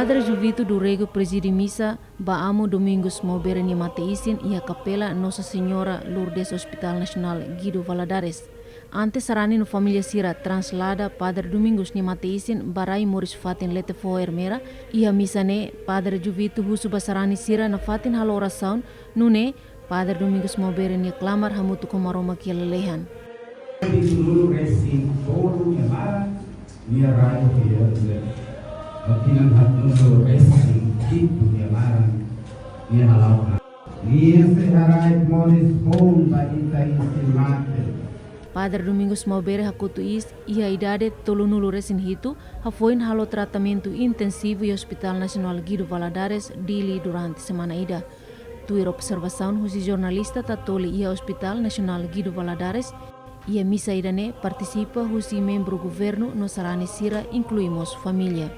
Padre Juvito Durrego presidi misa Baamo Domingos Mobereni Mateisin ia Capela Nossa Senhora Lourdes Hospital Nacional Guido Valadares. Ante sarani no família Sira translada Padre Domingos ni Mateisin barai moris fatin lete fo ermera ia misa ne Padre Juvito husu basarani Sira na fatin halo oração nune Padre Domingos Mobereni clamar hamutu komaroma kialelehan. Bakinan hatno resi kitu dia larang dia halau dia seharai moris pun bagi istimate. Padre Domingos Maubere hakutu ia idade tolunulu resin hitu hafoin halo tratamento intensivo e Hospital Nacional Guido Valadares dili durante semana ida. Tuir observação husi jornalista tatoli ia Hospital Nacional Guido Valadares ia misa idane participa husi membro governo no sarane Sira incluímos família.